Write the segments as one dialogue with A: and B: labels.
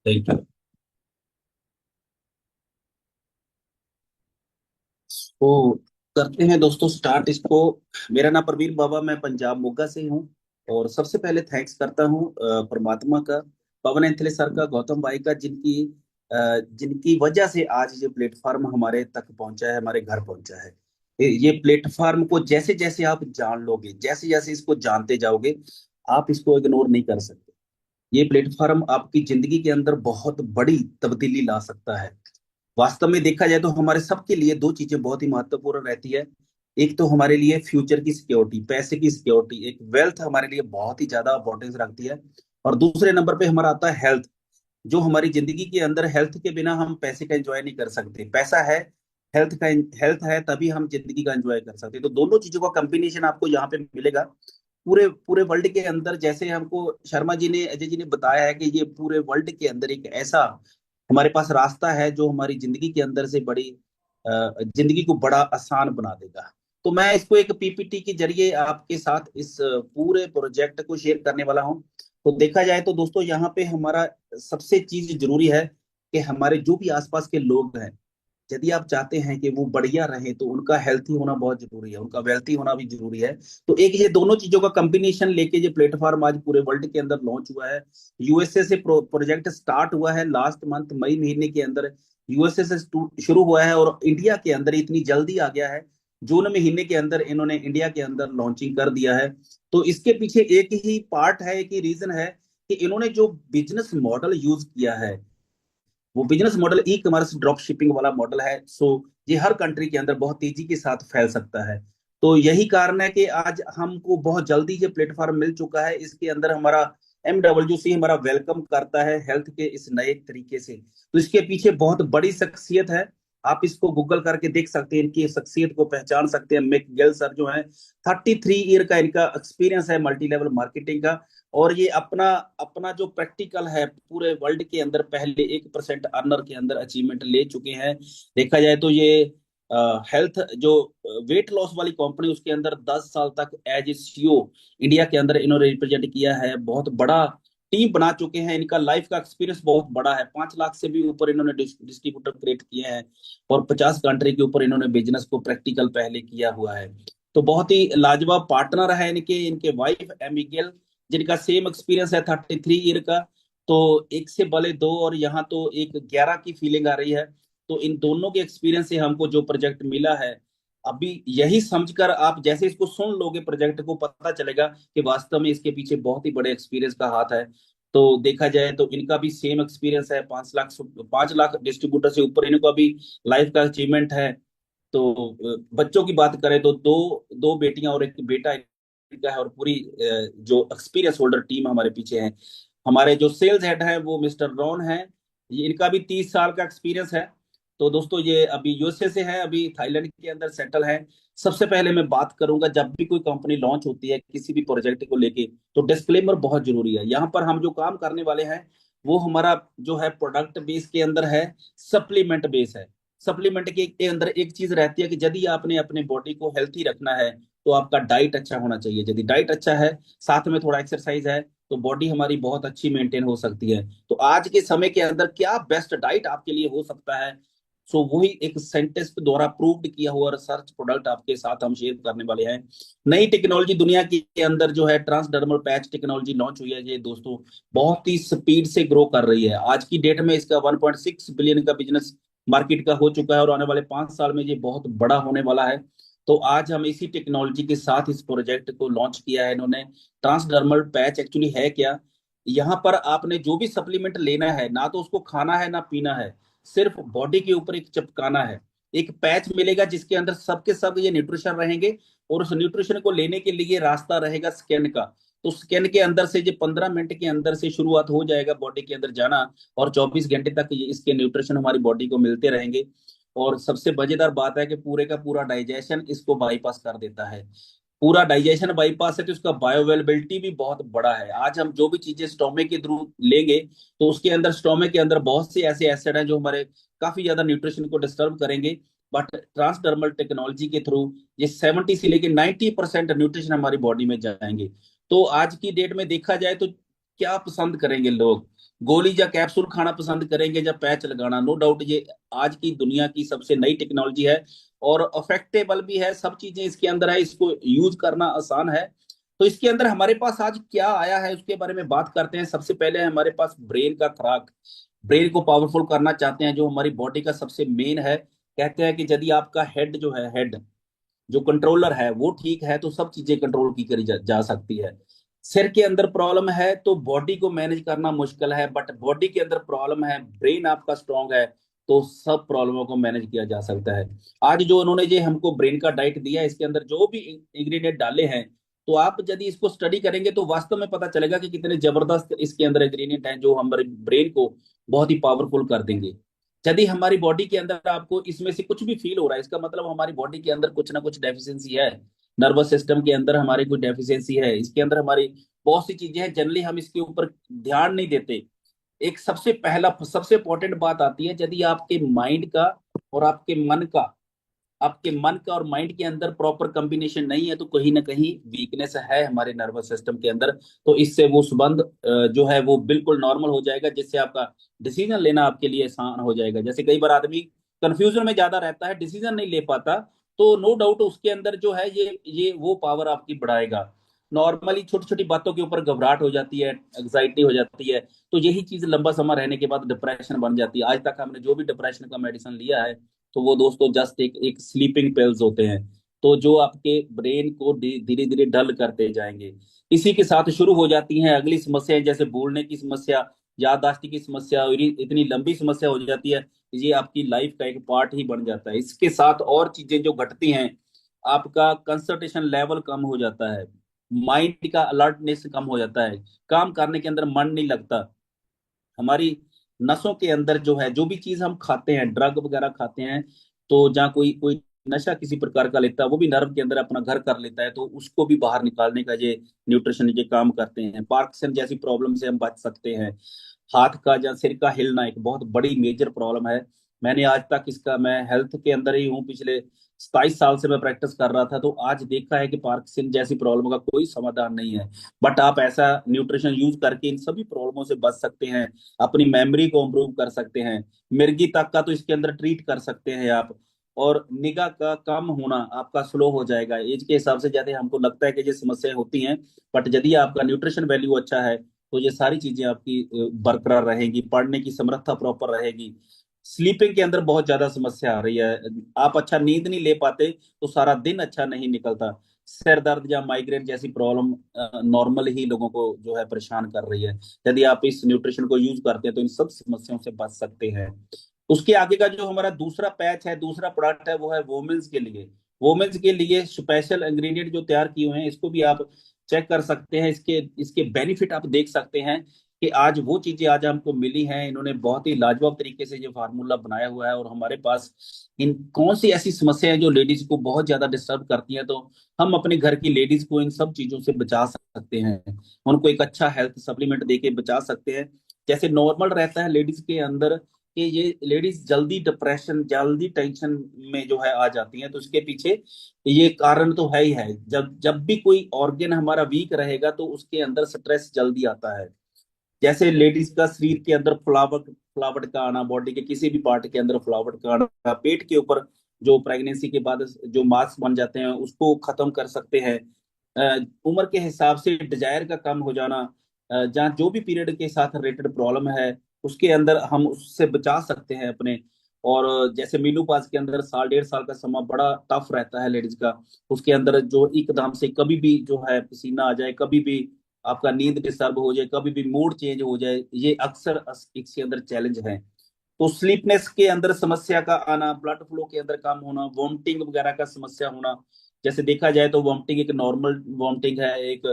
A: Thank you. तो करते हैं दोस्तों स्टार्ट इसको। मेरा नाम प्रवीण बाबा, मैं पंजाब मोगा से हूँ। और सबसे पहले थैंक्स करता हूँ परमात्मा का, पवन एंथले सर का, गौतम भाई का, जिनकी वजह से आज ये प्लेटफॉर्म हमारे तक पहुंचा है, हमारे घर पहुंचा है। ये प्लेटफॉर्म को जैसे जैसे आप जान लोगे, जैसे जैसे इसको जानते जाओगे, आप इसको इग्नोर नहीं कर सकते। ये प्लेटफॉर्म आपकी जिंदगी के अंदर बहुत बड़ी तब्दीली ला सकता है। वास्तव में देखा जाए तो हमारे सबके लिए दो चीजें बहुत ही महत्वपूर्ण रहती है। एक तो हमारे लिए फ्यूचर की सिक्योरिटी, पैसे की सिक्योरिटी, एक वेल्थ हमारे लिए बहुत ही ज्यादा इंपॉर्टेंस रखती है। और दूसरे नंबर पे हमारा आता है हेल्थ। जो हमारी जिंदगी के अंदर, हेल्थ के बिना हम पैसे का एंजॉय नहीं कर सकते। पैसा है, हेल्थ है, तभी हम जिंदगी का एंजॉय कर सकते हैं। तो दोनों चीजों का कॉम्बिनेशन आपको यहाँ पे मिलेगा। पूरे पूरे वर्ल्ड के अंदर, जैसे हमको शर्मा जी ने, अजय जी ने बताया है कि ये पूरे वर्ल्ड के अंदर एक ऐसा हमारे पास रास्ता है जो हमारी जिंदगी के अंदर से जिंदगी को बड़ा आसान बना देगा। तो मैं इसको एक पीपीटी के जरिए आपके साथ इस पूरे प्रोजेक्ट को शेयर करने वाला हूं। तो देखा जाए तो दोस्तों, यहाँ पे हमारा सबसे चीज जरूरी है कि हमारे जो भी आसपास के लोग हैं, यदि आप चाहते हैं कि वो बढ़िया रहे, तो उनका हेल्थी होना बहुत जरूरी है, उनका वेल्थी होना भी जरूरी है। तो एक ये दोनों चीजों का कॉम्बिनेशन लेके ये प्लेटफॉर्म आज पूरे वर्ल्ड के अंदर लॉन्च हुआ है। यूएसए से प्रोजेक्ट स्टार्ट हुआ है लास्ट मंथ मई महीने के अंदर। यूएसए से शुरू हुआ है और इंडिया के अंदर इतनी जल्दी आ गया है। जून महीने के अंदर इन्होंने इंडिया के अंदर लॉन्चिंग कर दिया है। तो इसके पीछे एक ही पार्ट है, एक ही रीजन है कि इन्होंने जो बिजनेस मॉडल यूज किया है, वो business model e commerce drop shipping वाला मॉडल है। सो ये हर कंट्री के अंदर बहुत तेजी के साथ फैल सकता है। तो यही कारण है कि आज हमको बहुत जल्दी ये प्लेटफॉर्म मिल चुका है। इसके अंदर हमारा MWC हमारा वेलकम करता है हेल्थ के इस नए तरीके से। तो इसके पीछे बहुत बड़ी शख्सियत है। आप इसको गूगल करके देख सकते हैं, इनकी शख्सियत को पहचान सकते हैं। मैकगिल सर जो है, 33 ईयर का इनका एक्सपीरियंस है मल्टी लेवल मार्केटिंग का। और ये अपना अपना जो प्रैक्टिकल है, पूरे वर्ल्ड के अंदर पहले 1% अर्नर के अंदर अचीवमेंट ले चुके हैं। देखा जाए तो ये हेल्थ जो वेट लॉस वाली कंपनी, उसके अंदर 10 साल तक एज ए सीईओ इंडिया के अंदर इन्होंने रिप्रेजेंट किया है। बहुत बड़ा टीम बना चुके हैं। इनका लाइफ का एक्सपीरियंस बहुत बड़ा है। 5 लाख से भी ऊपर इन्होंने डिस्ट्रीब्यूटर क्रिएट किए हैं। और 50 कंट्री के ऊपर इन्होंने बिजनेस को प्रैक्टिकल पहले किया हुआ है। तो बहुत ही लाजवाब पार्टनर है इनके इनके वाइफ एमिगेल, जिनका सेम एक्सपीरियंस है 33 ईयर का। तो एक से भले दो, और यहाँ तो एक 11 की फीलिंग आ रही है। तो इन दोनों के एक्सपीरियंस से हमको जो प्रोजेक्ट मिला है, अभी यही समझकर आप जैसे इसको सुन लोगे, प्रोजेक्ट को पता चलेगा कि वास्तव में इसके पीछे बहुत ही बड़े एक्सपीरियंस का हाथ है। तो देखा जाए तो इनका भी सेम एक्सपीरियंस है। 5 लाख डिस्ट्रीब्यूटर से ऊपर इनको अभी लाइफ का अचीवमेंट है। तो बच्चों की बात करें तो दो दो बेटियां और एक बेटा इनका है। और पूरी जो एक्सपीरियंस होल्डर टीम हमारे पीछे है। हमारे जो सेल्स हेड है वो मिस्टर रॉन है। ये इनका भी 30 साल का एक्सपीरियंस है। तो दोस्तों, ये अभी यूएसए से है, अभी थाईलैंड के अंदर सेटल है। सबसे पहले मैं बात करूंगा, जब भी कोई कंपनी लॉन्च होती है किसी भी प्रोजेक्ट को लेके, तो डिस्क्लेमर बहुत जरूरी है। यहाँ पर हम जो काम करने वाले हैं, वो हमारा जो है प्रोडक्ट बेस के अंदर है, सप्लीमेंट बेस है। सप्लीमेंट के अंदर एक चीज रहती है कि यदि आपने अपने बॉडी को हेल्थी रखना है, तो आपका डाइट अच्छा होना चाहिए। यदि डाइट अच्छा है, साथ में थोड़ा एक्सरसाइज है, तो बॉडी हमारी बहुत अच्छी मेंटेन हो सकती है। तो आज के समय के अंदर क्या बेस्ट डाइट आपके लिए हो सकता है, सो वही एक साइंटिस्ट द्वारा प्रूव्ड किया हुआ रिसर्च प्रोडक्ट आपके साथ हम शेयर करने वाले हैं। नई टेक्नोलॉजी दुनिया के अंदर जो है, ट्रांसडर्मल पैच टेक्नोलॉजी लॉन्च हुई है, ये दोस्तों बहुत ही स्पीड से ग्रो कर रही है। आज की डेट में इसका 1.6 बिलियन का बिजनेस मार्केट का हो चुका है, और आने वाले 5 साल में ये बहुत बड़ा होने वाला है। तो आज हम इसी टेक्नोलॉजी के साथ इस प्रोजेक्ट को लॉन्च किया है इन्होंने। ट्रांसडर्मल पैच एक्चुअली है क्या? यहाँ पर आपने जो भी सप्लीमेंट लेना है, ना तो उसको खाना है ना पीना है, सिर्फ बॉडी के ऊपर एक चिपकाना है। एक पैच मिलेगा जिसके अंदर सबके सब ये न्यूट्रिशन रहेंगे। और उस न्यूट्रिशन को लेने के लिए रास्ता रहेगा स्कैन का। तो स्कैन के अंदर से ये 15 मिनट के अंदर से शुरुआत हो जाएगा बॉडी के अंदर जाना। और 24 घंटे तक ये इसके न्यूट्रिशन हमारी बॉडी को मिलते रहेंगे। और सबसे मजेदार बात है कि पूरे का पूरा डाइजेशन इसको बाईपास कर देता है। पूरा डाइजेशन बाईपास है, तो उसका बायोअवेलेबिलिटी भी बहुत बड़ा है। आज हम जो भी चीजें स्टोमक के थ्रू लेंगे, तो उसके अंदर स्टोमक के अंदर बहुत से ऐसे एसिड हैं जो हमारे काफी ज्यादा न्यूट्रिशन को डिस्टर्ब करेंगे। बट ट्रांसडर्मल टेक्नोलॉजी के थ्रू ये 70 से लेके 90% न्यूट्रिशन हमारी बॉडी में जाएंगे। तो आज की डेट में देखा जाए तो क्या पसंद करेंगे लोग, गोली या कैप्सूल खाना पसंद करेंगे या पैच लगाना? नो डाउट ये आज की दुनिया की सबसे नई टेक्नोलॉजी है और अफेक्टेबल भी है, सब चीजें इसके अंदर है, इसको यूज करना आसान है। तो इसके अंदर हमारे पास आज क्या आया है उसके बारे में बात करते हैं। सबसे पहले हमारे पास ब्रेन का खुराक, ब्रेन को पावरफुल करना चाहते हैं, जो हमारी बॉडी का सबसे मेन है। कहते हैं कि यदि आपका हेड जो है, हेड जो कंट्रोलर है वो ठीक है तो सब चीजें कंट्रोल की करी जा सकती है। सिर के अंदर प्रॉब्लम है तो बॉडी को मैनेज करना मुश्किल है, बट बॉडी के अंदर प्रॉब्लम है, ब्रेन आपका स्ट्रांग है तो सब प्रॉब्लमों को मैनेज किया जा सकता है। आज जो उन्होंने जो हमको ब्रेन का डाइट दिया है, इसके अंदर जो भी इंग्रेडिएंट डाले हैं, तो आप यदि इसको स्टडी करेंगे तो वास्तव में पता चलेगा कि कितने जबरदस्त इसके अंदर इंग्रेडिएंट हैं जो हमारे ब्रेन को बहुत ही पावरफुल कर देंगे। यदि हमारी बॉडी के अंदर आपको इसमें से कुछ भी फील हो रहा है, इसका मतलब हमारी बॉडी के अंदर कुछ ना कुछ डेफिशिएंसी है। नर्वस सिस्टम के अंदर हमारी कोई डेफिशिएंसी है, इसके अंदर हमारी बहुत सी चीजें हैं, जनरली हम इसके ऊपर ध्यान नहीं देते। एक सबसे इंपॉर्टेंट बात आती है, यदि आपके माइंड का और आपके मन का और माइंड के अंदर प्रॉपर कॉम्बिनेशन नहीं है तो कहीं ना कहीं वीकनेस है हमारे नर्वस सिस्टम के अंदर। तो इससे वो संबंध जो है वो बिल्कुल नॉर्मल हो जाएगा, जिससे आपका डिसीजन लेना आपके लिए आसान हो जाएगा। जैसे कई बार आदमी कंफ्यूजन में ज्यादा रहता है, डिसीजन नहीं ले पाता, तो नो डाउट उसके अंदर जो है ये वो पावर आपकी बढ़ाएगा। नॉर्मली छोटी छोटी बातों के ऊपर घबराहट हो जाती है, एग्जाइटी हो जाती है, तो यही चीज लंबा समय रहने के बाद डिप्रेशन बन जाती है। आज तक हमने जो भी डिप्रेशन का मेडिसिन लिया है, तो वो दोस्तों जस्ट एक एक स्लीपिंग पिल्स होते हैं, तो जो आपके ब्रेन को धीरे धीरे डल करते जाएंगे। इसी के साथ शुरू हो जाती हैं अगली समस्याएं, जैसे भूलने की समस्या, याददाश्त की समस्या, और इतनी लंबी समस्या हो जाती है, ये आपकी लाइफ का एक पार्ट ही बन जाता है। इसके साथ और चीजें जो घटती हैं, आपका कंसंट्रेशन लेवल कम हो जाता है, माइंड का अलर्टनेस कम हो जाता है, काम करने के अंदर मन नहीं लगता। हमारी नसों के अंदर जो है, जो भी चीज हम खाते हैं, ड्रग वगैरह खाते हैं, तो जहाँ कोई कोई नशा किसी प्रकार का लेता है, वो भी नर्व के अंदर अपना घर कर लेता है, तो उसको भी बाहर निकालने का ये न्यूट्रिशन ये काम करते हैं। पार्किंसन जैसी प्रॉब्लम से हम बच सकते हैं। हाथ का या सिर का हिलना एक बहुत बड़ी मेजर प्रॉब्लम है। मैंने आज तक इसका, मैं हेल्थ के अंदर ही हूँ, पिछले 27 साल से मैं प्रैक्टिस कर रहा था, तो आज देखा है कि पार्किंसन जैसी प्रॉब्लम का कोई समाधान नहीं है। बट आप ऐसा न्यूट्रिशन यूज करके इन सभी प्रॉब्लमों से बच सकते हैं, अपनी मेमोरी को इम्प्रूव कर सकते हैं, मिर्गी तक का तो इसके अंदर ट्रीट कर सकते हैं आप। और निगाह का कम होना आपका स्लो हो जाएगा एज के हिसाब से। जैसे हमको लगता है कि ये समस्याएं होती हैं, बट यदि आपका न्यूट्रिशन वैल्यू अच्छा है तो ये सारी चीजें आपकी बरकरार रहेगी, पढ़ने की समर्था प्रॉपर रहेगी। स्लीपिंग के अंदर बहुत ज्यादा समस्या आ रही है, आप अच्छा नींद नहीं ले पाते तो सारा दिन अच्छा नहीं निकलता। सिर दर्द या माइग्रेन जैसी प्रॉब्लम नॉर्मल ही लोगों को जो है परेशान कर रही है। यदि आप इस न्यूट्रिशन को यूज करते हैं तो इन सब समस्याओं से बच सकते हैं। उसके आगे का जो हमारा दूसरा पैच है, दूसरा प्रोडक्ट है, वो है वोमेन्स के लिए। वोमेन्स के लिए स्पेशल इंग्रेडिएंट जो तैयार किए हुए हैं, इसको भी आप चेक कर सकते हैं, इसके इसके बेनिफिट आप देख सकते हैं कि आज वो चीजें आज हमको मिली हैं। इन्होंने बहुत ही लाजवाब तरीके से ये फार्मूला बनाया हुआ है, और हमारे पास इन कौन सी ऐसी समस्याएं जो लेडीज को बहुत ज्यादा डिस्टर्ब करती हैं, तो हम अपने घर की लेडीज को इन सब चीजों से बचा सकते हैं, उनको एक अच्छा हेल्थ सप्लीमेंट देके बचा सकते हैं। जैसे नॉर्मल रहता है लेडीज के अंदर कि ये लेडीज जल्दी डिप्रेशन, जल्दी टेंशन में जो है आ जाती हैं, तो इसके पीछे ये कारण तो है ही है। जब जब भी कोई ऑर्गन हमारा वीक रहेगा तो उसके अंदर स्ट्रेस जल्दी आता है। जैसे लेडीज का शरीर के अंदर फ्लावट फ्लावट का आना, बॉडी के किसी भी पार्ट के अंदर फ्लावट का आना, पेट के ऊपर जो प्रेगनेंसी के बाद जो मार्क्स बन जाते हैं उसको खत्म कर सकते हैं। उम्र के हिसाब से डिजायर का कम हो जाना, जहाँ जो भी पीरियड के साथ रिलेटेड प्रॉब्लम है उसके अंदर हम उससे बचा सकते हैं अपने। और जैसे मीनोपॉज के अंदर साल 1.5 साल का समय बड़ा टफ रहता है लेडीज का, उसके अंदर जो एकदम से कभी भी जो है पसीना आ जाए, कभी भी आपका नींद डिस्टर्ब हो जाए, कभी भी मूड चेंज हो जाए, ये अक्सर इसके अंदर चैलेंज है। तो स्लीपनेस के अंदर समस्या का आना, ब्लड फ्लो के अंदर कम होना, वॉमिटिंग वगैरह का समस्या होना। जैसे देखा जाए तो वॉमिटिंग एक नॉर्मल वॉमिटिंग है, एक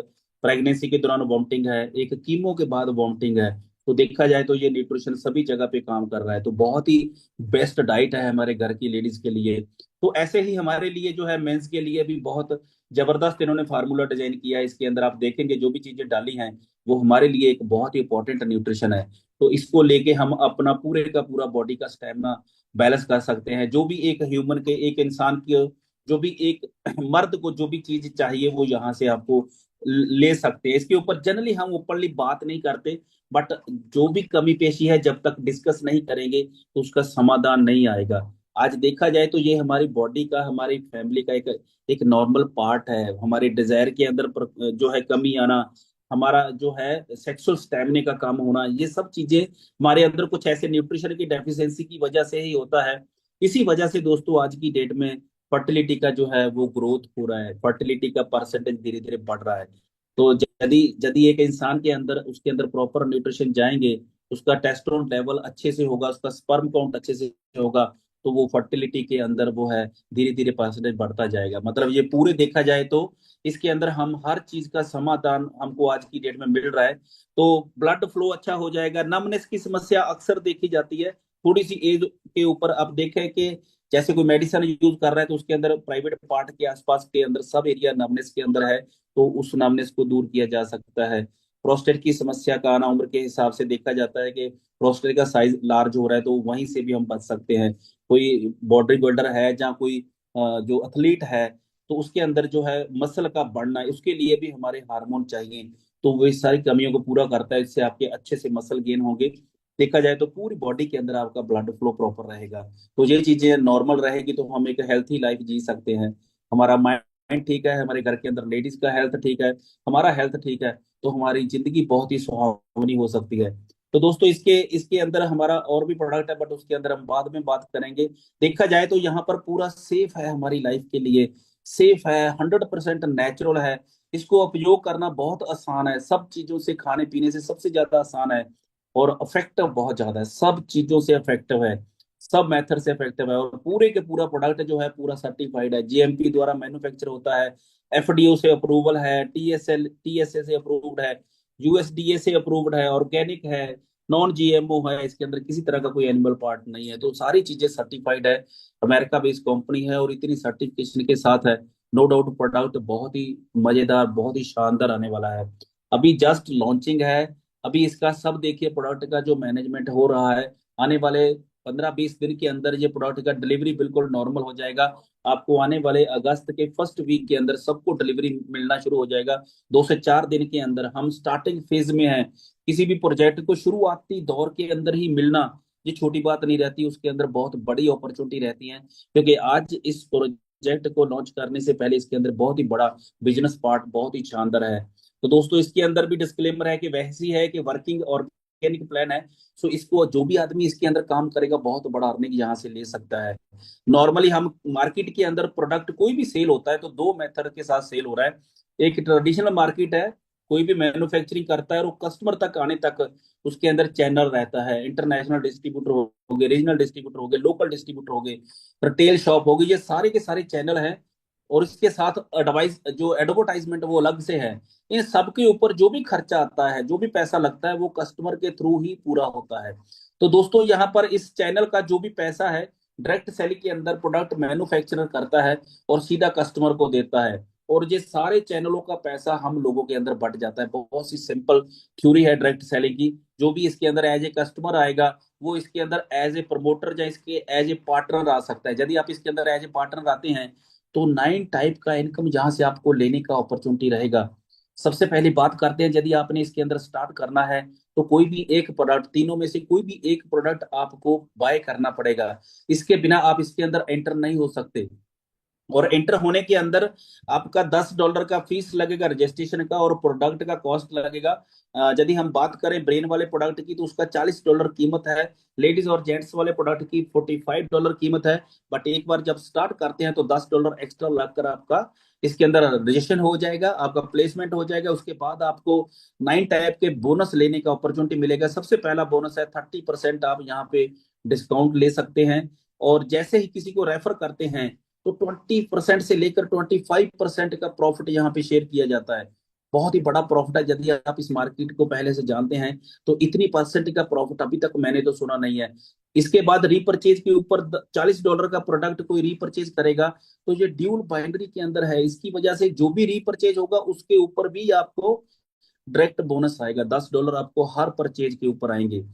A: प्रेगनेंसी के दौरान वॉमिटिंग है, एक कीमो के बाद वॉमिटिंग है। तो देखा जाए तो ये न्यूट्रिशन सभी जगह पे काम कर रहा है, तो बहुत ही बेस्ट डाइट है हमारे घर की लेडीज के लिए। तो ऐसे ही हमारे लिए जो है मेंस के लिए भी बहुत जबरदस्त इन्होंने फार्मूला डिजाइन किया है। इसके अंदर आप देखेंगे जो भी चीजें डाली हैं वो हमारे लिए एक बहुत ही इंपॉर्टेंट न्यूट्रिशन है। तो इसको लेके हम अपना पूरे का पूरा बॉडी का स्टेमिना बैलेंस कर सकते हैं। जो भी एक ह्यूमन के, एक इंसान की, जो भी एक मर्द को जो भी चीज चाहिए वो यहाँ से आपको ले सकते हैं। इसके ऊपर जनरली हम ऊपरली बात नहीं करते, बट जो भी कमी पेशी है जब तक डिस्कस नहीं करेंगे तो उसका समाधान नहीं आएगा। आज देखा जाए तो ये हमारी बॉडी का, हमारी फैमिली का एक एक नॉर्मल पार्ट है। हमारे डिजायर के अंदर जो है कमी आना, हमारा जो है सेक्सुअल स्टैमिना का कम होना, ये सब चीजें हमारे अंदर कुछ ऐसे न्यूट्रिशन की डेफिशिएंसी की वजह से ही होता है। इसी वजह से दोस्तों आज की डेट में फर्टिलिटी का जो है वो ग्रोथ हो रहा है, फर्टिलिटी का परसेंटेज धीरे धीरे बढ़ रहा है। तो यदि यदि एक इंसान के अंदर, उसके अंदर प्रॉपर न्यूट्रिशन जाएंगे, उसका टेस्टोस्टेरोन लेवल अच्छे से होगा, उसका स्पर्म काउंट अच्छे से होगा, तो वो फर्टिलिटी के अंदर वो है धीरे धीरे परसेंटेज बढ़ता जाएगा। मतलब ये पूरे देखा जाए तो इसके अंदर हम हर चीज का समाधान हमको आज की डेट में मिल रहा है। तो ब्लड फ्लो अच्छा हो जाएगा। नमनेस की समस्या अक्सर देखी जाती है थोड़ी सी एज के ऊपर। आप देखें कि जैसे कोई मेडिसिन यूज कर रहा है तो उसके अंदर प्राइवेट पार्ट के आसपास के अंदर सब एरिया नमनेस के अंदर है, तो उस नमनेस को दूर किया जा सकता है। प्रोस्टेट की समस्या का आना उम्र के हिसाब से देखा जाता है कि प्रोस्टेट का साइज लार्ज हो रहा है, तो वहीं से भी हम बच सकते हैं। कोई बॉडी बिल्डर है या कोई जो एथलीट है, तो उसके अंदर जो है मसल का बढ़ना है, उसके लिए भी हमारे हार्मोन चाहिए। तो वो इस सारी कमियों को पूरा करता है, इससे आपके अच्छे से मसल गेन होंगे। देखा जाए तो पूरी बॉडी के अंदर आपका ब्लड फ्लो प्रॉपर रहेगा। तो ये चीजें नॉर्मल रहेगी तो हम एक हेल्थी लाइफ जी सकते हैं। हमारा माइंड ठीक है, हमारे घर के अंदर लेडीज का हेल्थ ठीक है, हमारा हेल्थ ठीक है, तो हमारी जिंदगी बहुत ही सुहावनी हो सकती है। तो दोस्तों इसके इसके अंदर हमारा और भी प्रोडक्ट है, बट उसके अंदर हम बाद में बात करेंगे। देखा जाए तो यहाँ पर पूरा सेफ है, हमारी लाइफ के लिए सेफ है, 100% नेचुरल है। इसको उपयोग करना बहुत आसान है, सब चीजों से, खाने पीने से सबसे ज्यादा आसान है। और इफेक्टिव बहुत ज्यादा है, सब चीजों से इफेक्टिव है, सब मेथड से इफेक्टिव है। और पूरे के पूरा प्रोडक्ट जो है पूरा सर्टिफाइड है, जीएमपी द्वारा मैन्युफैक्चर होता है, एफडीओ से अप्रूवल है, टीएसए से अप्रूव्ड है, यूएसडीए से अप्रूव्ड है, ऑर्गेनिक है, नॉन जीएमओ है, इसके अंदर किसी तरह का कोई एनिमल पार्ट नहीं है। तो सारी चीजें सर्टिफाइड है, अमेरिका बेस्ड कंपनी है और इतनी सर्टिफिकेशन के साथ है। नो डाउट प्रोडक्ट बहुत ही मजेदार, बहुत ही शानदार आने वाला है। अभी जस्ट लॉन्चिंग है। अभी इसका सब देखिए प्रोडक्ट का जो मैनेजमेंट हो रहा है, आने वाले 15-20 दिन के अंदर ये प्रोडक्ट का डिलीवरी बिल्कुल नॉर्मल हो जाएगा। आपको आने वाले अगस्त के फर्स्ट वीक के अंदर सबको डिलीवरी मिलना शुरू हो जाएगा। 2 से 4 दिन के अंदर हम स्टार्टिंग फेज में हैं। किसी भी प्रोजेक्ट को शुरुआती दौर के अंदर ही मिलना ये छोटी बात नहीं रहती, उसके अंदर बहुत बड़ी अपॉर्चुनिटी रहती है। क्योंकि आज इस प्रोजेक्ट को लॉन्च करने से पहले इसके अंदर बहुत ही बड़ा बिजनेस पार्ट बहुत ही शानदार है। तो दोस्तों इसके अंदर भी डिस्क्लेमर है कि वैसी है कि वर्किंग ऑर्गेनिक प्लान है। सो इसको जो भी आदमी इसके अंदर काम करेगा बहुत बड़ा अर्निंग यहाँ से ले सकता है। नॉर्मली हम मार्केट के अंदर प्रोडक्ट कोई भी सेल होता है तो दो मेथड के साथ सेल हो रहा है। एक ट्रेडिशनल मार्केट है, कोई भी मैन्युफैक्चरिंग करता है और वो कस्टमर तक आने तक उसके अंदर चैनल रहता है। इंटरनेशनल डिस्ट्रीब्यूटर हो गए, रीजनल डिस्ट्रीब्यूटर हो गए, लोकल डिस्ट्रीब्यूटर हो गए, रिटेल शॉप हो गई, ये सारे के सारे चैनल हैं। और इसके साथ एडवाइस जो एडवर्टाइजमेंट वो अलग से है। इन सब के ऊपर जो भी खर्चा आता है, जो भी पैसा लगता है, वो कस्टमर के थ्रू ही पूरा होता है। तो दोस्तों यहाँ पर इस चैनल का जो भी पैसा है, डायरेक्ट सेलिंग के अंदर प्रोडक्ट मैन्युफैक्चरर करता है और सीधा कस्टमर को देता है। और ये सारे चैनलों का पैसा हम लोगों के अंदर बट जाता है। बहुत सी सिंपल थ्योरी है डायरेक्ट सेलिंग की। जो भी इसके अंदर एज ए कस्टमर आएगा वो इसके अंदर एज ए प्रमोटर या इसके एज ए पार्टनर आ सकता है। यदि आप इसके अंदर एज ए पार्टनर आते हैं तो 9 टाइप का इनकम जहां से आपको लेने का अपॉर्चुनिटी रहेगा। सबसे पहली बात करते हैं, यदि आपने इसके अंदर स्टार्ट करना है तो कोई भी एक प्रोडक्ट, तीनों में से कोई भी एक प्रोडक्ट आपको बाय करना पड़ेगा। इसके बिना आप इसके अंदर एंटर नहीं हो सकते। और एंटर होने के अंदर आपका $10 का फीस लगेगा रजिस्ट्रेशन का, और प्रोडक्ट का कॉस्ट लगेगा। यदि हम बात करें ब्रेन वाले प्रोडक्ट की तो उसका $40 कीमत है। लेडीज और जेंट्स वाले प्रोडक्ट की $45 कीमत है। बट एक बार जब स्टार्ट करते हैं तो $10 एक्स्ट्रा लगकर आपका इसके अंदर रजिस्ट्रेशन हो जाएगा, आपका प्लेसमेंट हो जाएगा। उसके बाद आपको 9 टाइप के बोनस लेने का अपॉर्चुनिटी मिलेगा। सबसे पहला बोनस है 30% आप यहाँ पे डिस्काउंट ले सकते हैं। और जैसे ही किसी को रेफर करते हैं तो 20% से लेकर 25% का प्रॉफिट यहाँ पे शेयर किया जाता है। बहुत ही बड़ा प्रॉफिट है। यदि आप इस मार्केट को पहले से जानते हैं तो इतनी परसेंट का प्रॉफिट अभी तक मैंने तो सुना नहीं है। इसके बाद रीपरचेज के ऊपर $40 का प्रोडक्ट कोई रीपरचेज करेगा तो ये ड्यूल बाइनरी के अंदर है। इसकी वजह से जो भी रीपरचेज होगा उसके ऊपर भी आपको डायरेक्ट बोनस आएगा। $10 आपको हर परचेज के ऊपर आएंगे।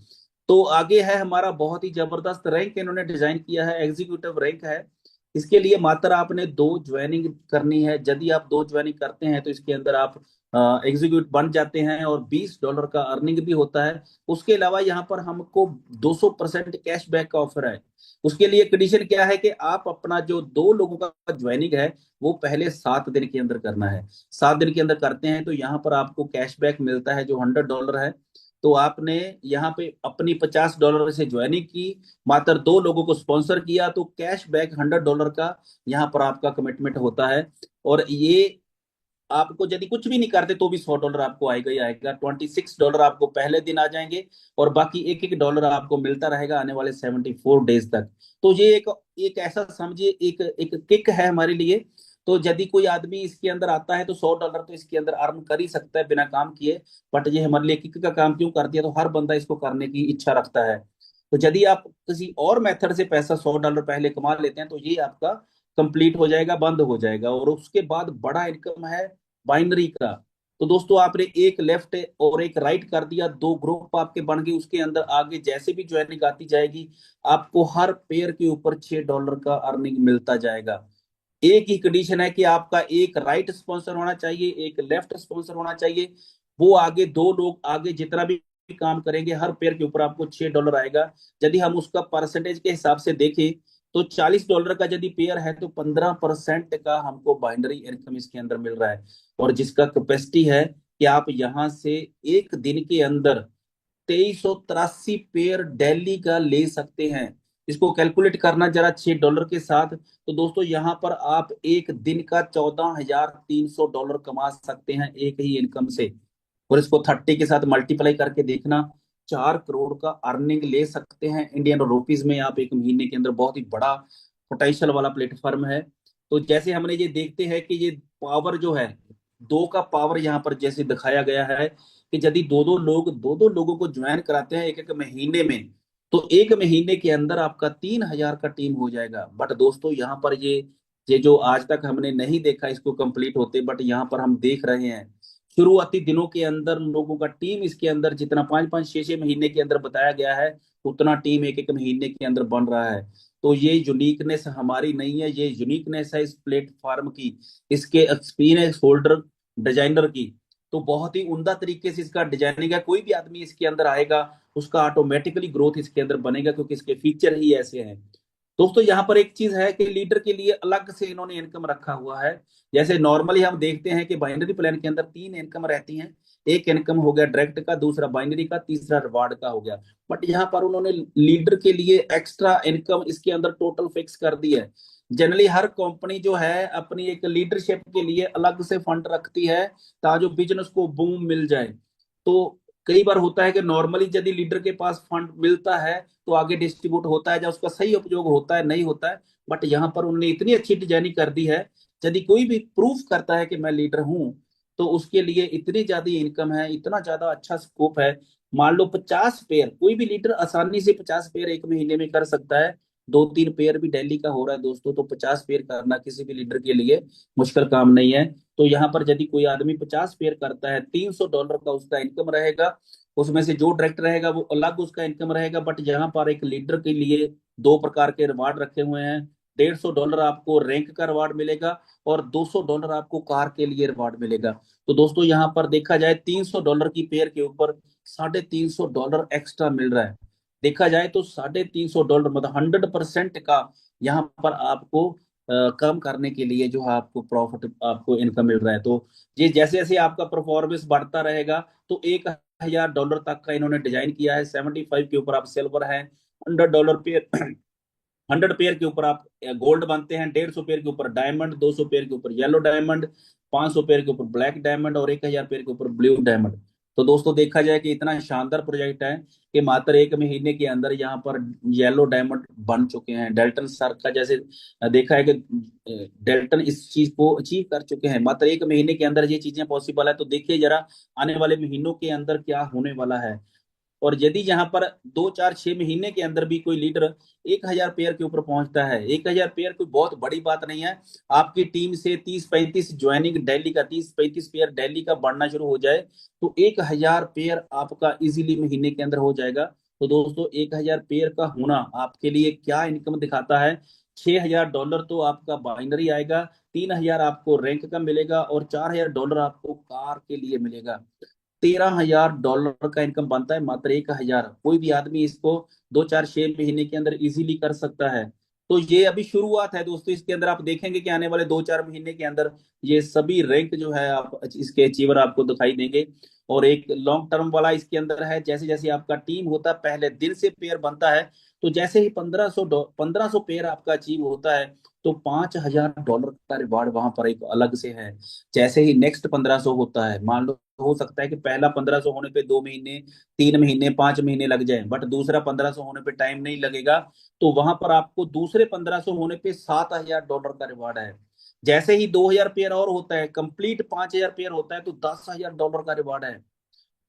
A: तो आगे है हमारा बहुत ही जबरदस्त रैंक इन्होंने डिजाइन किया है, एग्जीक्यूटिव रैंक है। इसके लिए मात्र आपने 2 ज्वाइनिंग करनी है। यदि आप 2 ज्वाइनिंग करते हैं तो इसके अंदर आप एग्जीक्यूट बन जाते हैं और $20 का अर्निंग भी होता है। उसके अलावा यहाँ पर हमको 200% कैशबैक का ऑफर है। उसके लिए कंडीशन क्या है कि आप अपना जो 2 लोगों का ज्वाइनिंग है वो पहले 7 दिन के अंदर करना है। 7 दिन के अंदर करते हैं तो यहाँ पर आपको कैशबैक मिलता है जो $100 है। तो आपने यहाँ पे अपनी $50 से ज्वाइनिंग की, मात्र 2 लोगों को स्पॉन्सर किया, तो कैशबैक $100 का यहाँ पर आपका कमिटमेंट होता है। और ये आपको यदि कुछ भी नहीं करते तो भी $100 आपको आएगा ही आएगा। $26 आपको पहले दिन आ जाएंगे और बाकी एक एक डॉलर आपको मिलता रहेगा आने वाले 74 डेज तक। तो ये एक एक ऐसा समझिए, एक एक किक है हमारे लिए। तो यदि कोई आदमी इसके अंदर आता है तो $100 तो इसके अंदर अर्न कर ही सकता है बिना काम किए। बट ये हमारे लिए किक का काम क्यों कर दिया, तो हर बंदा इसको करने की इच्छा रखता है। तो यदि आप किसी और मेथड से पैसा $100 पहले कमा लेते हैं तो ये आपका कंप्लीट हो जाएगा, बंद हो जाएगा। और उसके बाद बड़ा इनकम है बाइनरी का। तो दोस्तों आपने एक लेफ्ट और एक राइट कर दिया, 2 ग्रुप आपके बन गए। उसके अंदर आगे जैसे भी ज्वाइनिंग आती जाएगी आपको हर पेयर के ऊपर $6 का अर्निंग मिलता जाएगा। एक ही कंडीशन है कि आपका एक राइट स्पॉन्सर होना चाहिए, एक लेफ्ट स्पॉन्सर होना चाहिए। वो आगे 2 लोग आगे जितना भी काम करेंगे हर पेयर के ऊपर आपको $6 आएगा। यदि हम उसका परसेंटेज के हिसाब से देखें तो $40 का यदि पेयर है तो 15% का हमको बाइनरी इनकम इसके अंदर मिल रहा है। और जिसका कैपेसिटी है कि आप यहां से एक दिन के अंदर 2383 पेयर डेली का ले सकते हैं। इसको कैलकुलेट करना जरा $6 के साथ, तो दोस्तों यहाँ पर आप एक दिन का $14,300 कमा सकते हैं एक ही इनकम से। और इसको 30 के साथ मल्टीप्लाई करके देखना, 4 करोड़ का अर्निंग ले सकते हैं इंडियन रुपीज में आप एक महीने के अंदर। बहुत ही बड़ा पोटेंशियल वाला प्लेटफॉर्म है। तो जैसे हमने ये देखते हैं कि ये पावर जो है, दो का पावर यहाँ पर जैसे दिखाया गया है कि यदि दो दो लोगों को ज्वाइन कराते हैं एक एक महीने में, तो एक महीने के अंदर आपका 3,000 का टीम हो जाएगा। बट दोस्तों यहाँ पर ये जो आज तक हमने नहीं देखा इसको कंप्लीट होते, बट यहाँ पर हम देख रहे हैं शुरुआती दिनों के अंदर लोगों का टीम इसके अंदर जितना 5 5 6 6 महीने के अंदर बताया गया है उतना टीम एक एक महीने के अंदर बन रहा है। तो ये यूनिकनेस हमारी नहीं है, ये यूनिकनेस है इस प्लेटफॉर्म की, इसके एक्सपीरियंस होल्डर डिजाइनर की। तो बहुत ही उम्दा तरीके से इसका डिजाइनिंग है। कोई भी आदमी इसके अंदर आएगा उसका ऑटोमेटिकली ग्रोथ इसके अंदर बनेगा क्योंकि इसके फीचर ही ऐसे हैं। दोस्तों यहाँ पर एक चीज है कि लीडर के लिए अलग से इन्होंने इनकम रखा हुआ है। जैसे नॉर्मली हम देखते हैं कि बाइनरी प्लान के अंदर 3 इनकम रहती हैं। एक इनकम हो गया डायरेक्ट का, दूसरा बाइनरी का, तीसरा रिवार्ड का हो गया। बट यहाँ पर उन्होंने लीडर के लिए एक्स्ट्रा इनकम इसके अंदर टोटल फिक्स कर दी है। जनरली हर कंपनी जो है अपनी एक लीडरशिप के लिए अलग से फंड रखती है ताकि बिजनेस को बूम मिल जाए। तो कई बार होता है कि नॉर्मली यदि लीडर के पास फंड मिलता है तो आगे डिस्ट्रीब्यूट होता है, या उसका सही उपयोग होता है, नहीं होता है। बट यहाँ पर उन्होंने इतनी अच्छी डिजाइनिंग कर दी है, यदि कोई भी प्रूफ करता है कि मैं लीडर हूं तो उसके लिए इतनी ज्यादा इनकम है, इतना ज्यादा अच्छा स्कोप है। मान लो 50 पेयर, कोई भी लीडर आसानी से 50 पेयर एक महीने में कर सकता है। 2 3 पेयर भी डेली का हो रहा है दोस्तों, तो 50 पेयर करना किसी भी लीडर के लिए मुश्किल काम नहीं है। तो यहाँ पर यदि कोई आदमी 50 पेयर करता है, $300 का उसका इनकम रहेगा। उसमें से जो डायरेक्ट रहेगा वो अलग उसका इनकम रहेगा। बट यहाँ पर एक लीडर के लिए 2 प्रकार के रिवार्ड रखे हुए हैं। $150 आपको रैंक का रिवार्ड मिलेगा और $200 आपको कार के लिए रिवार्ड मिलेगा। तो दोस्तों यहाँ पर देखा जाए $300 की पेयर के ऊपर $350 एक्स्ट्रा मिल रहा है। देखा जाए तो $350 मतलब 100% का यहाँ पर आपको कम करने के लिए जो है आपको प्रॉफिट, आपको इनकम मिल रहा है। तो ये जैसे जैसे आपका परफॉर्मेंस बढ़ता रहेगा तो $1,000 तक का इन्होंने डिजाइन किया है। 75 के ऊपर आप सिल्वर है, $100 पेयर 100 पेयर के ऊपर आप गोल्ड बनते हैं, 150 पेयर के ऊपर डायमंड, 200 पेयर के ऊपर येलो डायमंड, 500 पेयर के ऊपर ब्लैक डायमंड और 1,000 पेयर के ऊपर ब्लू डायमंड। तो दोस्तों देखा जाए कि इतना शानदार प्रोजेक्ट है कि मात्र एक महीने के अंदर यहाँ पर येलो डायमंड बन चुके हैं। डेल्टन सर का जैसे देखा है कि डेल्टन इस चीज को अचीव कर चुके हैं, मात्र एक महीने के अंदर ये चीजें पॉसिबल है। तो देखिए जरा आने वाले महीनों के अंदर क्या होने वाला है। और यदि यहाँ पर 2 4 6 महीने के अंदर भी कोई लीडर 1,000 पेयर के ऊपर पहुंचता है, 1,000 पेयर कोई बहुत बड़ी बात नहीं है। आपकी टीम से 30 35 ज्वाइनिंग डेली का, 30 35 पेयर डेली का बढ़ना शुरू हो जाए तो 1,000 पेयर आपका इजीली महीने के अंदर हो जाएगा। तो दोस्तों 1,000 पेयर का होना आपके लिए क्या इनकम दिखाता है। $6,000 तो आपका बाइनरी आएगा, 3,000 आपको रैंक का मिलेगा और $4,000 आपको कार के लिए मिलेगा। $13,000 का इनकम बनता है मात्र 1,000। कोई भी आदमी इसको 2 4 6 महीने के अंदर इजीली कर सकता है। तो ये अभी शुरुआत है दोस्तों। इसके अंदर आप देखेंगे कि आने वाले 2 4 महीने के अंदर ये सभी रैंक जो है आप इसके अचीवर आपको दिखाई देंगे। और एक लॉन्ग टर्म वाला इसके अंदर है, जैसे जैसे आपका टीम होता है, पहले दिन से पेयर बनता है, तो जैसे ही 1500 पेयर आपका अचीव होता है तो $5,000 का रिवार्ड वहां पर एक अलग से है। जैसे ही नेक्स्ट 1500 होता है, मान लो हो सकता है कि पहला 1500 होने पे 2 महीने, 3 महीने, 5 महीने लग जाए, बट दूसरा 1500 होने पे टाइम नहीं लगेगा। तो वहां पर आपको दूसरे 1500 होने पे $7,000 का रिवार्ड है। जैसे ही 2,000 पेयर और होता है, कंप्लीट 5,000 पेयर होता है तो $10,000 का रिवार्ड है।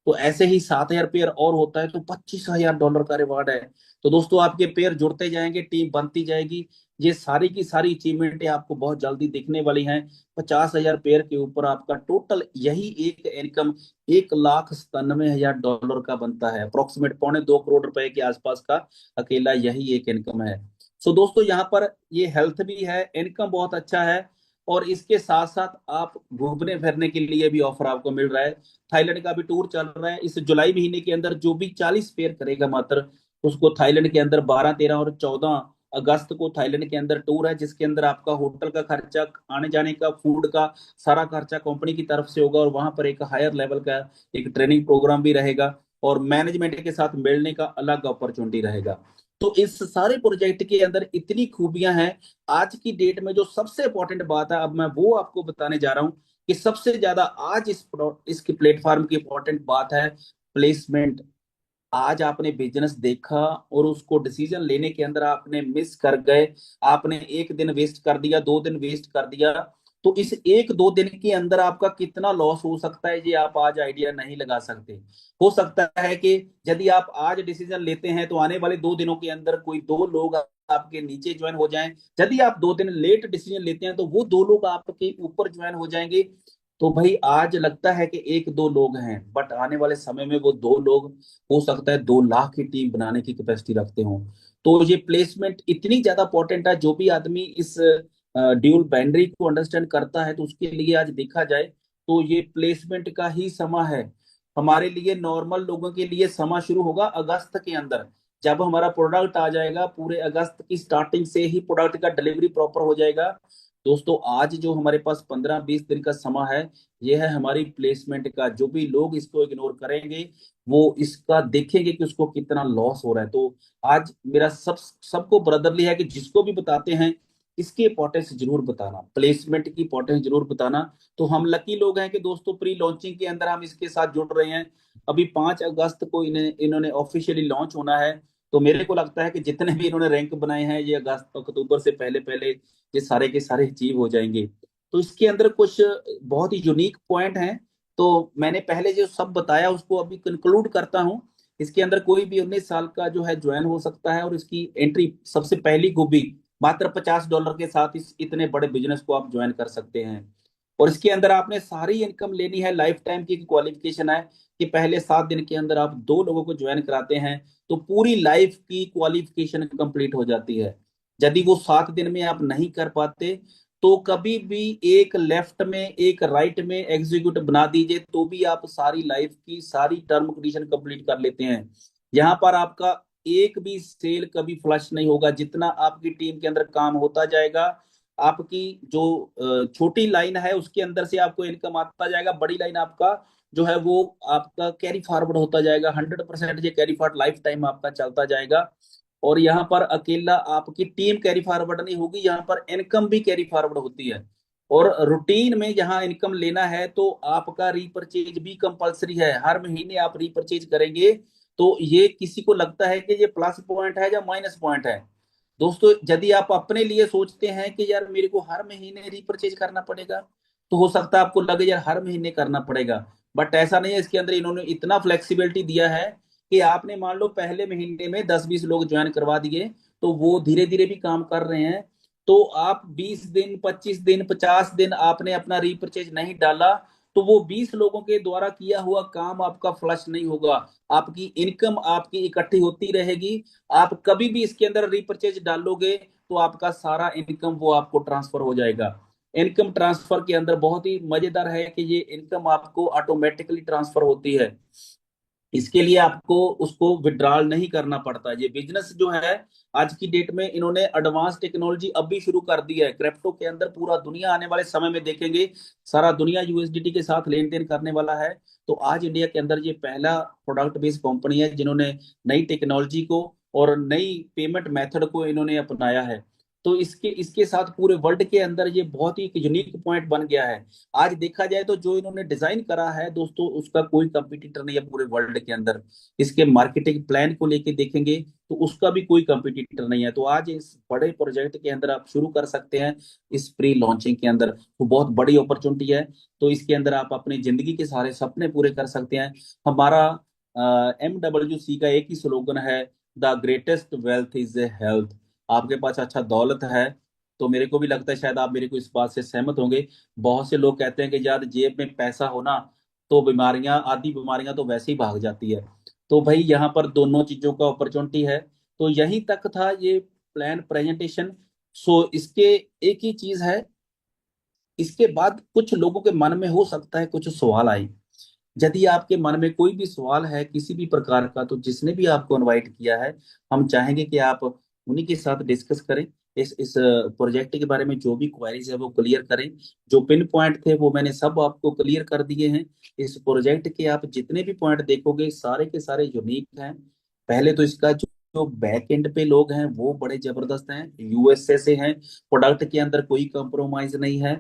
A: तो ऐसे ही 7,000 पेयर और होता है तो $25,000 का रिवार्ड है। तो दोस्तों आपके पेयर जुड़ते जाएंगे, टीम बनती जाएगी। ये सारी की सारी अचीवमेंटें आपको बहुत जल्दी दिखने वाली हैं। 50,000 पेयर के ऊपर आपका टोटल यही एक इनकम $1,97,000 का बनता है। अप्रोक्सीमेट ₹2.25 करोड़ के आसपास का अकेला यही एक इनकम है। सो दोस्तों यहाँ पर ये हेल्थ भी है, इनकम बहुत अच्छा है। और इसके साथ साथ आप घूमने फिरने के लिए भी ऑफर आपको मिल रहा है। थाईलैंड का भी टूर चल रहा है इस जुलाई महीने के अंदर। जो भी 40 पेयर करेगा मात्र, उसको थाईलैंड के अंदर 12 13 और 14 अगस्त को थाईलैंड के अंदर टूर है, जिसके अंदर आपका होटल का खर्चा, आने जाने का, फूड का सारा खर्चा कंपनी की तरफ से होगा। और वहां पर एक हायर लेवल का एक ट्रेनिंग प्रोग्राम भी रहेगा और मैनेजमेंट के साथ मिलने का अलग अपॉर्चुनिटी रहेगा। तो इस सारे प्रोजेक्ट के अंदर इतनी खूबियां हैं। आज की डेट में जो सबसे इंपॉर्टेंट बात है, अब मैं वो आपको बताने जा रहा हूं कि सबसे ज्यादा आज इसके प्लेटफॉर्म की इंपॉर्टेंट बात है प्लेसमेंट। आज आपने बिजनेस देखा और उसको डिसीजन लेने के अंदर आपने मिस कर गए, आपने एक दिन वेस्ट कर दिया, 2 दिन वेस्ट कर दिया, तो इस 1 2 दिन के अंदर आपका कितना लॉस हो सकता है ये आप आज आइडिया नहीं लगा सकते। हो सकता है कि यदि आप आज डिसीजन लेते हैं तो आने वाले 2 दिनों के अंदर कोई 2 लोग आपके नीचे ज्वाइन हो जाएं। यदि आप 2 दिन लेट डिसीजन लेते हैं तो वो 2 लोग आपके ऊपर ज्वाइन हो जाएंगे। तो भाई आज लगता है कि 1 2 लोग हैं, बट आने वाले समय में वो 2 लोग हो सकता है 2 लाख की टीम बनाने की कैपेसिटी रखते हो। तो ये प्लेसमेंट इतनी ज्यादा इंपॉर्टेंट है। जो भी आदमी इस ड्यूल बाइनरी को अंडरस्टैंड करता है तो उसके लिए आज देखा जाए तो ये प्लेसमेंट का ही समय है। हमारे लिए नॉर्मल लोगों के लिए समय शुरू होगा अगस्त के अंदर, जब हमारा प्रोडक्ट आ जाएगा। पूरे अगस्त की स्टार्टिंग से ही प्रोडक्ट का डिलीवरी प्रॉपर हो जाएगा। दोस्तों आज जो हमारे पास 15 20 दिन का समय है, ये है हमारी प्लेसमेंट का। जो भी लोग इसको इग्नोर करेंगे वो इसका देखेंगे कि उसको कितना लॉस हो रहा है। तो आज मेरा सबको ब्रदरली है कि जिसको भी बताते हैं इसकी इंपॉर्टेंस जरूर बताना, प्लेसमेंट की इंपॉर्टेंस जरूर बताना। तो हम लकी लोग हैं कि दोस्तों प्री लॉन्चिंग के अंदर हम इसके साथ जुड़ रहे हैं। अभी 5 अगस्त को इन्होंने ऑफिशियली लॉन्च होना है। तो मेरे को लगता है कि जितने भी इन्होंने रैंक बनाए हैं ये अगस्त अक्टूबर से पहले पहले ये सारे के सारे अचीव हो जाएंगे। तो इसके अंदर कुछ बहुत ही यूनिक पॉइंट हैं। तो मैंने पहले जो सब बताया उसको अभी कंक्लूड करता हूँ। इसके अंदर कोई भी 19 साल का जो है ज्वाइन हो सकता है और इसकी एंट्री सबसे पहली खूबी मात्र $50 के साथ इस इतने बड़े बिजनेस को आप ज्वाइन कर सकते हैं। और इसके अंदर आपने सारी इनकम लेनी है, लाइफ टाइम की क्वालिफिकेशन है कि पहले 7 दिन के अंदर आप 2 लोगों को ज्वाइन कराते हैं तो पूरी लाइफ की क्वालिफिकेशन कंप्लीट हो जाती है। यदि वो 7 दिन में आप नहीं कर पाते तो कभी भी एक लेफ्ट में एक राइट में एग्जीक्यूटिव बना दीजिए तो भी आप सारी लाइफ की सारी टर्म कंडीशन कंप्लीट कर लेते हैं। यहाँ पर आपका एक भी सेल कभी फ्लश नहीं होगा। जितना आपकी टीम के अंदर काम होता जाएगा, आपकी जो छोटी लाइन है उसके अंदर से आपको इनकम आता जाएगा, बड़ी लाइन आपका जो है वो आपका कैरी फॉरवर्ड होता जाएगा। 100% ये कैरी फॉरवर्ड लाइफ टाइम आपका चलता जाएगा। और यहाँ पर अकेला आपकी टीम कैरी फॉरवर्ड नहीं होगी, यहाँ पर इनकम भी कैरी फॉरवर्ड होती है। और रूटीन में जहाँ इनकम लेना है तो आपका रीपरचेज भी कंपलसरी है। हर महीने आप रीपरचेज करेंगे। तो ये किसी को लगता है कि ये प्लस पॉइंट है या माइनस पॉइंट है। दोस्तों यदि आप अपने लिए सोचते हैं कि यार मेरे को हर महीने रीपरचेज करना पड़ेगा, तो हो सकता है आपको लगे यार हर महीने करना पड़ेगा, बट ऐसा नहीं है। इसके अंदर इन्होंने इतना फ्लेक्सिबिलिटी दिया है कि आपने मान लो पहले महीने में 10 20 लोग ज्वाइन करवा दिए तो वो धीरे धीरे भी काम कर रहे हैं। तो आप 20 दिन 25 दिन 50 दिन आपने अपना रीपरचेज नहीं डाला तो वो 20 लोगों के द्वारा किया हुआ काम आपका फ्लश नहीं होगा। आपकी इनकम आपकी इकट्ठी होती रहेगी। आप कभी भी इसके अंदर रीपरचेज डालोगे तो आपका सारा इनकम वो आपको ट्रांसफर हो जाएगा। इनकम ट्रांसफर के अंदर बहुत ही मजेदार है कि ये इनकम आपको ऑटोमेटिकली ट्रांसफर होती है। इसके लिए आपको उसको विड्रॉल नहीं करना पड़ता। ये बिजनेस जो है आज की डेट में इन्होंने एडवांस टेक्नोलॉजी अब भी शुरू कर दी है क्रिप्टो के अंदर। पूरा दुनिया आने वाले समय में देखेंगे, सारा दुनिया यूएसडीटी के साथ लेन देन करने वाला है। तो आज इंडिया के अंदर ये पहला प्रोडक्ट बेस्ड कंपनी है जिन्होंने नई टेक्नोलॉजी को और नई पेमेंट मेथड को इन्होंने अपनाया है। तो इसके इसके साथ पूरे वर्ल्ड के अंदर ये बहुत ही एक यूनिक पॉइंट बन गया है। आज देखा जाए तो जो इन्होंने डिजाइन करा है दोस्तों, उसका कोई कंपटीटर नहीं है पूरे वर्ल्ड के अंदर। इसके मार्केटिंग प्लान को लेके देखेंगे तो उसका भी कोई कंपटीटर नहीं है। तो आज इस बड़े प्रोजेक्ट के अंदर आप शुरू कर सकते हैं। इस प्री लॉन्चिंग के अंदर तो बहुत बड़ी अपॉर्चुनिटी है। तो इसके अंदर आप अपनी जिंदगी के सारे सपने पूरे कर सकते हैं। हमारा MWC का एक ही स्लोगन है, the greatest wealth is health. आपके पास अच्छा दौलत है, तो मेरे को भी लगता है शायद आप मेरे को इस बात से सहमत होंगे। बहुत से लोग कहते हैं कि यार जेब में पैसा होना तो बीमारियां, आधी बीमारियां तो वैसे ही भाग जाती है। तो भाई यहाँ पर दोनों चीजों का अपॉर्चुनिटी है। तो यहीं तक था ये प्लान प्रेजेंटेशन। सो इसके एक ही चीज है, इसके बाद कुछ लोगों के मन में हो सकता है कुछ सवाल आए। यदि आपके मन में कोई भी सवाल है किसी भी प्रकार का, तो जिसने भी आपको इनवाइट किया है, हम चाहेंगे कि आप उन्हीं के साथ डिस्कस करें। इस प्रोजेक्ट के बारे में जो भी क्वेरीज है वो क्लियर करें। जो पिन पॉइंट थे वो मैंने सब आपको क्लियर कर दिए हैं। इस प्रोजेक्ट के आप जितने भी पॉइंट देखोगे सारे के सारे यूनिक हैं। पहले तो इसका जो बैक एंड पे लोग हैं वो बड़े जबरदस्त हैं, यूएसए से हैं। प्रोडक्ट के अंदर कोई कंप्रोमाइज नहीं है।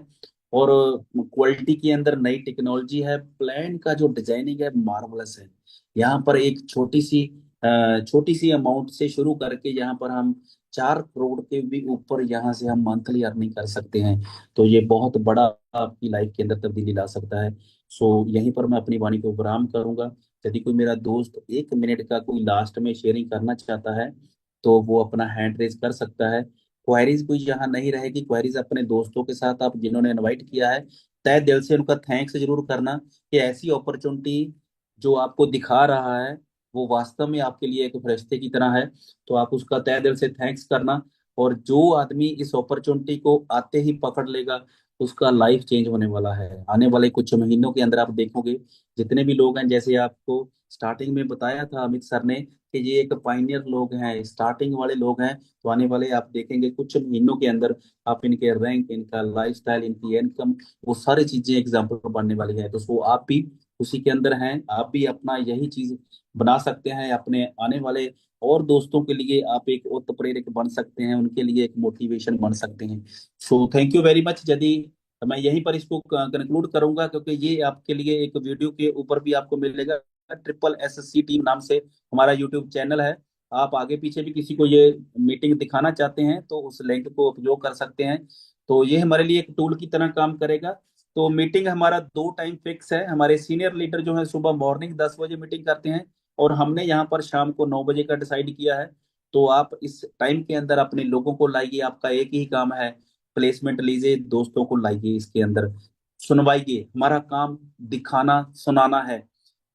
A: और क्वालिटी के अंदर नई टेक्नोलॉजी है। प्लान का जो डिजाइनिंग है मार्वलस है। यहाँ पर एक छोटी सी अमाउंट से शुरू करके यहाँ पर हम 4 करोड़ के भी ऊपर यहाँ से हम मंथली अर्निंग कर सकते हैं। तो ये बहुत बड़ा आपकी लाइफ के अंदर तब्दीली ला सकता है। सो यहीं पर मैं अपनी वाणी को विराम करूंगा। यदि कोई मेरा दोस्त 1 मिनट का कोई लास्ट में शेयरिंग करना चाहता है तो वो अपना हैंड रेज कर सकता है। क्वेरीज कोई यहाँ नहीं रहेगी। क्वेरीज अपने दोस्तों के साथ आप जिन्होंने इनवाइट किया है, तहे दिल से उनका थैंक्स जरूर करना कि ऐसी अपॉर्चुनिटी जो आपको दिखा रहा है वो वास्तव में आपके लिए एक फरिश्ते की तरह है। तो आप उसका तहे दिल से थैंक्स करना। और जो आदमी इस अपॉर्चुनिटी को आते ही पकड़ लेगा उसका लाइफ चेंज होने वाला है। आने वाले कुछ महीनों के अंदर आप देखोगे जितने भी लोग हैं, जैसे आपको स्टार्टिंग में बताया था अमित सर ने कि ये एक पाइनियर लोग हैं, स्टार्टिंग वाले लोग हैं। तो आने वाले आप देखेंगे कुछ महीनों के अंदर आप इनके रैंक, इनका लाइफस्टाइल, इनकी इनकम, वो सारी चीजें एग्जाम्पल बनने वाली है। तो सो आप भी उसी के अंदर हैं। आप भी अपना यही चीज बना सकते हैं अपने आने वाले और दोस्तों के लिए। आप एक उत्प्रेरक बन सकते हैं, उनके लिए एक मोटिवेशन बन सकते हैं। सो थैंक यू वेरी मच। यदि मैं यहीं पर इसको कंक्लूड करूंगा क्योंकि ये आपके लिए एक वीडियो के ऊपर भी आपको मिलेगा। SSC टीम नाम से हमारा यूट्यूब चैनल है। आप आगे पीछे भी किसी को ये मीटिंग दिखाना चाहते हैं तो उस लिंक को उपयोग कर सकते हैं। तो ये हमारे लिए एक टूल की तरह काम करेगा। तो मीटिंग हमारा 2 टाइम फिक्स है। हमारे सीनियर लीडर जो है सुबह मॉर्निंग 10 बजे मीटिंग करते हैं और हमने यहाँ पर शाम को 9 बजे का डिसाइड किया है। तो आप इस टाइम के अंदर अपने लोगों को लाइए। आपका एक ही काम है, प्लेसमेंट लीजिए, दोस्तों को लाइए इसके अंदर, सुनवाइए। हमारा काम दिखाना सुनाना है।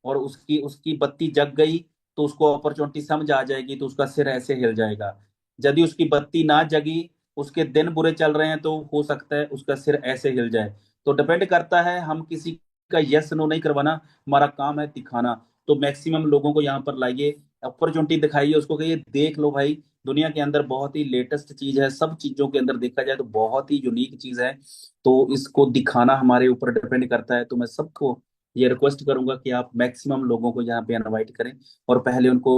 A: और उसकी उसकी बत्ती जग गई तो उसको अपॉर्चुनिटी समझ आ जाएगी तो उसका सिर ऐसे हिल जाएगा। यदि उसकी बत्ती ना जगी, उसके दिन बुरे चल रहे हैं, तो हो सकता है उसका सिर ऐसे हिल जाए। तो डिपेंड करता है, हम किसी का यस नो नहीं करवाना, हमारा काम है दिखाना। तो मैक्सिमम लोगों को यहाँ पर लाइए, अपॉर्चुनिटी दिखाइए, उसको कहिए देख लो भाई, दुनिया के अंदर बहुत ही लेटेस्ट चीज है। सब चीजों के अंदर देखा जाए तो बहुत ही यूनिक चीज है। तो इसको दिखाना हमारे ऊपर डिपेंड करता है। तो मैं सबको ये रिक्वेस्ट करूंगा कि आप मैक्सिमम लोगों को यहाँ पे इनवाइट करें और पहले उनको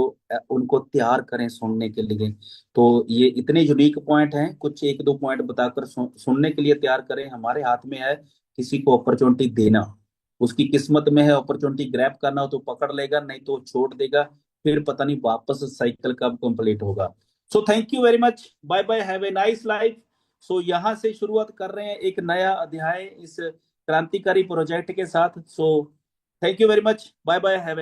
A: उनको तैयार करें सुनने के लिए। तो ये इतने यूनिक पॉइंट हैं, कुछ एक दो पॉइंट बताकर सुनने के लिए तैयार करें। हमारे हाथ में है किसी को अपॉर्चुनिटी देना। उसकी किस्मत में है अपॉर्चुनिटी ग्रैब करना, हो तो पकड़ लेगा, नहीं तो छोड़ देगा। फिर पता नहीं वापस साइकिल कब कंप्लीट होगा। So thank you very much, bye bye, have a nice life. सो यहाँ से शुरुआत कर रहे हैं एक नया अध्याय इस क्रांतिकारी प्रोजेक्ट के साथ। So thank you very much, bye bye, have